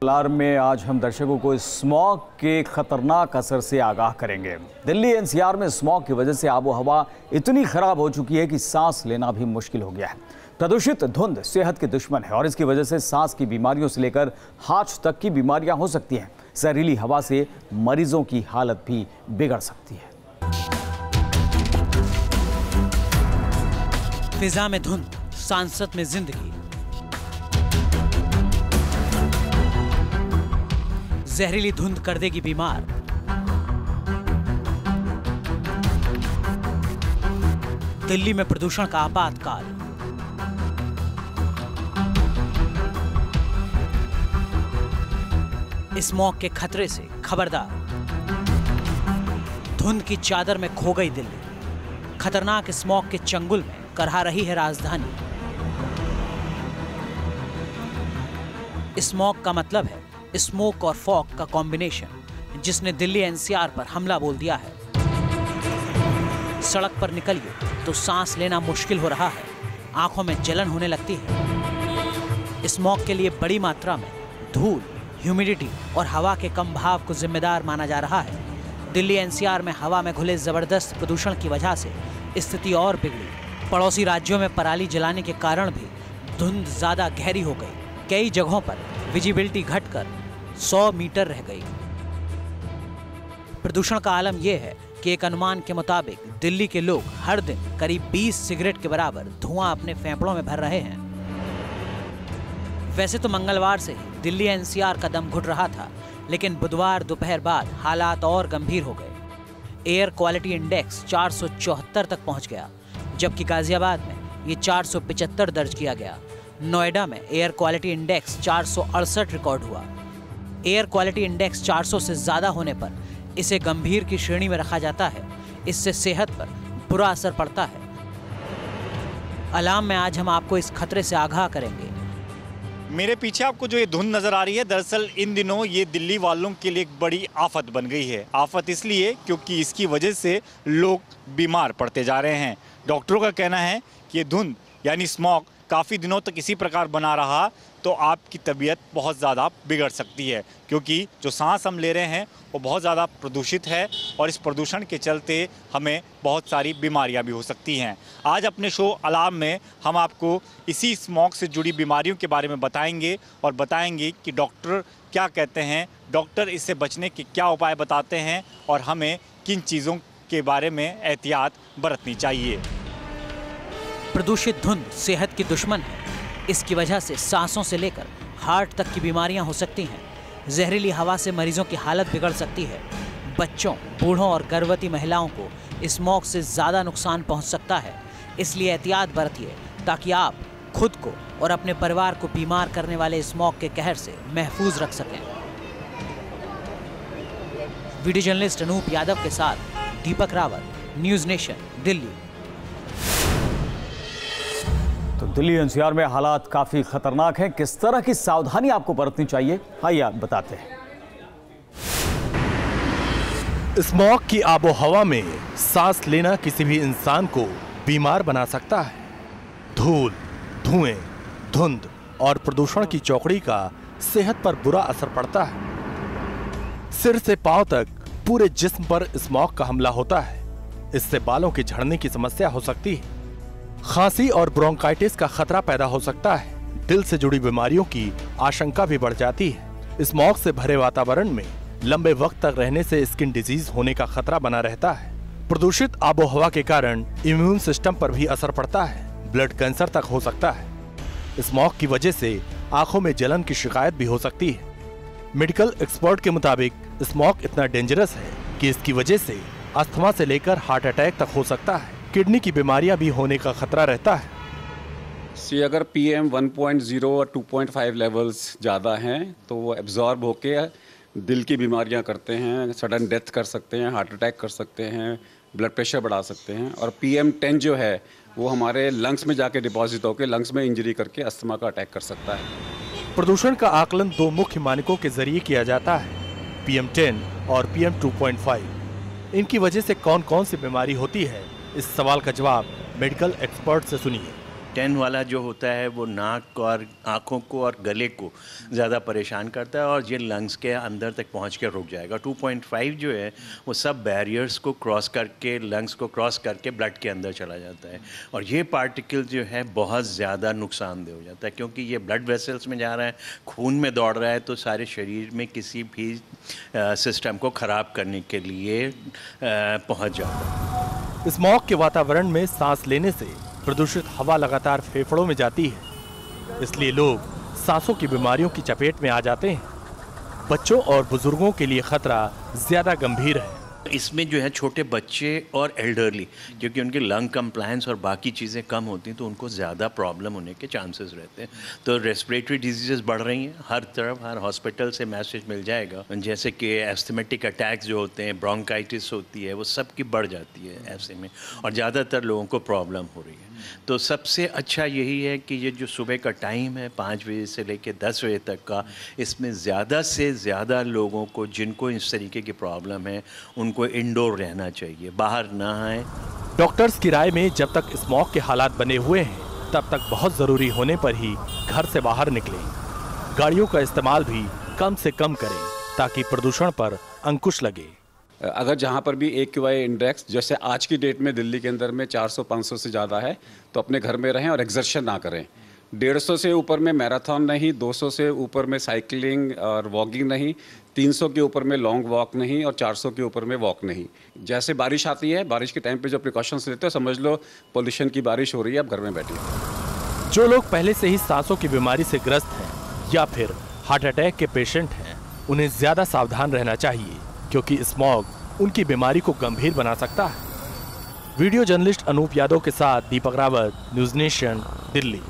Alarm में आज हम दर्शकों को स्मॉग के खतरनाक असर से आगाह करेंगे। दिल्ली एनसीआर में स्मॉग की वजह से आबो हवा इतनी खराब हो चुकी है कि सांस लेना भी मुश्किल हो गया है। प्रदूषित धुंध सेहत के दुश्मन है और इसकी वजह से सांस की बीमारियों से लेकर हार्ट तक की बीमारियां हो सकती हैं। जहरीली हवा से मरीजों की हालत भी बिगड़ सकती है। फिजा में धुंध, सांसत में जिंदगी। जहरीली धुंध कर देगी बीमार। दिल्ली में प्रदूषण का आपातकाल। स्मॉग के खतरे से खबरदार। धुंध की चादर में खो गई दिल्ली। खतरनाक स्मॉग के चंगुल में करहा रही है राजधानी। स्मॉग का मतलब है स्मोक और फॉग का कॉम्बिनेशन, जिसने दिल्ली एनसीआर पर हमला बोल दिया है। सड़क पर निकलिए तो सांस लेना मुश्किल हो रहा है, आंखों में जलन होने लगती है। स्मॉग के लिए बड़ी मात्रा में धूल, ह्यूमिडिटी और हवा के कम भाव को जिम्मेदार माना जा रहा है। दिल्ली एनसीआर में हवा में घुले जबरदस्त प्रदूषण की वजह से स्थिति और बिगड़ी। पड़ोसी राज्यों में पराली जलाने के कारण भी धुंध ज्यादा गहरी हो गई। कई जगहों पर विजिबिलिटी घटकर 100 मीटर रह गई। प्रदूषण का आलम यह है कि एक अनुमान के मुताबिक दिल्ली के लोग हर दिन करीब 20 सिगरेट के बराबर धुआं अपने फेफड़ों में भर रहे हैं। वैसे तो मंगलवार से ही दिल्ली एनसीआर का दम घुट रहा था, लेकिन बुधवार दोपहर बाद हालात और गंभीर हो गए। एयर क्वालिटी इंडेक्स 474 तक पहुंच गया, जबकि गाजियाबाद में ये 475 दर्ज किया गया। नोएडा में एयर क्वालिटी इंडेक्स 468 रिकॉर्ड हुआ। एयर क्वालिटी इंडेक्स 400 से ज्यादा होने पर इसे गंभीर की श्रेणी में रखा जाता है। इससे सेहत पर बुरा असर पड़ता है। अलार्म में आज हम आपको इस खतरे से आगाह करेंगे। मेरे पीछे आपको जो ये धुंध नजर आ रही है, दरअसल इन दिनों ये दिल्ली वालों के लिए एक बड़ी आफत बन गई है। आफत इसलिए क्योंकि इसकी वजह से लोग बीमार पड़ते जा रहे हैं। डॉक्टरों का कहना है कि ये धुंध यानी स्मॉग काफ़ी दिनों तक इसी प्रकार बना रहा तो आपकी तबीयत बहुत ज़्यादा बिगड़ सकती है, क्योंकि जो सांस हम ले रहे हैं वो बहुत ज़्यादा प्रदूषित है और इस प्रदूषण के चलते हमें बहुत सारी बीमारियां भी हो सकती हैं। आज अपने शो अलार्म में हम आपको इसी स्मॉग से जुड़ी बीमारियों के बारे में बताएंगे और बताएंगे कि डॉक्टर क्या कहते हैं, डॉक्टर इससे बचने के क्या उपाय बताते हैं और हमें किन चीज़ों के बारे में एहतियात बरतनी चाहिए। प्रदूषित धुंध सेहत की दुश्मन है। इसकी वजह से सांसों से लेकर हार्ट तक की बीमारियां हो सकती हैं। जहरीली हवा से मरीजों की हालत बिगड़ सकती है। बच्चों, बूढ़ों और गर्भवती महिलाओं को स्मॉग से ज़्यादा नुकसान पहुंच सकता है। इसलिए एहतियात बरतिए ताकि आप खुद को और अपने परिवार को बीमार करने वाले स्मॉग के कहर से महफूज रख सकें। वीडियो जर्नलिस्ट अनूप यादव के साथ दीपक रावत, न्यूज़ नेशन, दिल्ली। तो दिल्ली एनसीआर में हालात काफी खतरनाक हैं। किस तरह की सावधानी आपको बरतनी चाहिए, आइए आप बताते हैं। स्मॉग की आबोहवा में सांस लेना किसी भी इंसान को बीमार बना सकता है। धूल, धुएं, धुंध और प्रदूषण की चौकड़ी का सेहत पर बुरा असर पड़ता है। सिर से पांव तक पूरे जिस्म पर स्मॉग का हमला होता है। इससे बालों के झड़ने की समस्या हो सकती है। खांसी और ब्रोंकाइटिस का खतरा पैदा हो सकता है। दिल से जुड़ी बीमारियों की आशंका भी बढ़ जाती है। स्मॉग से भरे वातावरण में लंबे वक्त तक रहने से स्किन डिजीज होने का खतरा बना रहता है। प्रदूषित आबोहवा के कारण इम्यून सिस्टम पर भी असर पड़ता है। ब्लड कैंसर तक हो सकता है। स्मॉग की वजह से आंखों में जलन की शिकायत भी हो सकती है। मेडिकल एक्सपर्ट के मुताबिक स्मॉग इतना डेंजरस है कि इसकी वजह से अस्थमा से लेकर हार्ट अटैक तक हो सकता है। किडनी की बीमारियां भी होने का खतरा रहता है। अगर PM 1.0 और 2.5 लेवल्स ज़्यादा हैं तो वो एब्जॉर्ब होके दिल की बीमारियां करते हैं, सडन डेथ कर सकते हैं, हार्ट अटैक कर सकते हैं, ब्लड प्रेशर बढ़ा सकते हैं। और PM 10 जो है वो हमारे लंग्स में जाके डिपॉजिट होकर लंग्स में इंजरी करके अस्थमा का अटैक कर सकता है। प्रदूषण का आकलन दो मुख्य मानकों के जरिए किया जाता है, PM 10 और PM 2.5। इनकी वजह से कौन कौन सी बीमारी होती है, इस सवाल का जवाब मेडिकल एक्सपर्ट से सुनिए। 10 वाला जो होता है वो नाक और आँखों को और गले को ज़्यादा परेशान करता है और ये लंग्स के अंदर तक पहुंच के रुक जाएगा। 2.5 जो है वो सब बैरियर्स को क्रॉस करके, लंग्स को क्रॉस करके ब्लड के अंदर चला जाता है और ये पार्टिकल जो है बहुत ज़्यादा नुकसानदेह हो जाता है, क्योंकि ये ब्लड वेसल्स में जा रहा है, खून में दौड़ रहा है, तो सारे शरीर में किसी भी सिस्टम को ख़राब करने के लिए पहुँच जाता है। स्मॉग के वातावरण में सांस लेने से प्रदूषित हवा लगातार फेफड़ों में जाती है, इसलिए लोग सांसों की बीमारियों की चपेट में आ जाते हैं। बच्चों और बुजुर्गों के लिए खतरा ज्यादा गंभीर है। इसमें जो है छोटे बच्चे और एल्डरली, क्योंकि उनके लंग कंप्लायंस और बाकी चीज़ें कम होती हैं, तो उनको ज़्यादा प्रॉब्लम होने के चांसेस रहते हैं। तो रेस्पिरेटरी डिजीज़ेस बढ़ रही हैं हर तरफ, हर हॉस्पिटल से मैसेज मिल जाएगा, जैसे कि एस्थमेटिक अटैक्स जो होते हैं, ब्रोंकाइटिस होती है, वो सब की बढ़ जाती है ऐसे में, और ज़्यादातर लोगों को प्रॉब्लम हो रही है। तो सबसे अच्छा यही है कि ये जो सुबह का टाइम है 5 बजे से लेकर 10 बजे तक का, इसमें ज़्यादा से ज़्यादा लोगों को जिनको इस तरीके की प्रॉब्लम है उनको इंडोर रहना चाहिए, बाहर ना आए। डॉक्टर्स की राय में जब तक स्मॉग के हालात बने हुए हैं तब तक बहुत ज़रूरी होने पर ही घर से बाहर निकलें। गाड़ियों का इस्तेमाल भी कम से कम करें ताकि प्रदूषण पर अंकुश लगे। अगर जहाँ पर भी AQI इंडेक्स जैसे आज की डेट में दिल्ली के अंदर में 400-500 से ज़्यादा है, तो अपने घर में रहें और एक्सर्शन ना करें। 150 से ऊपर में मैराथन नहीं, 200 से ऊपर में साइकिलिंग और वॉकिंग नहीं, 300 के ऊपर में लॉन्ग वॉक नहीं और 400 के ऊपर में वॉक नहीं। जैसे बारिश आती है, बारिश के टाइम पे जो प्रिकॉशंस लेते हो, समझ लो पोल्यूशन की बारिश हो रही है, आप घर में बैठिए। जो लोग पहले से ही सांसों की बीमारी से ग्रस्त हैं या फिर हार्ट अटैक के पेशेंट हैं, उन्हें ज़्यादा सावधान रहना चाहिए, क्योंकि स्मॉग उनकी बीमारी को गंभीर बना सकता है। वीडियो जर्नलिस्ट अनूप यादव के साथ दीपक रावत, न्यूज़ नेशन, दिल्ली।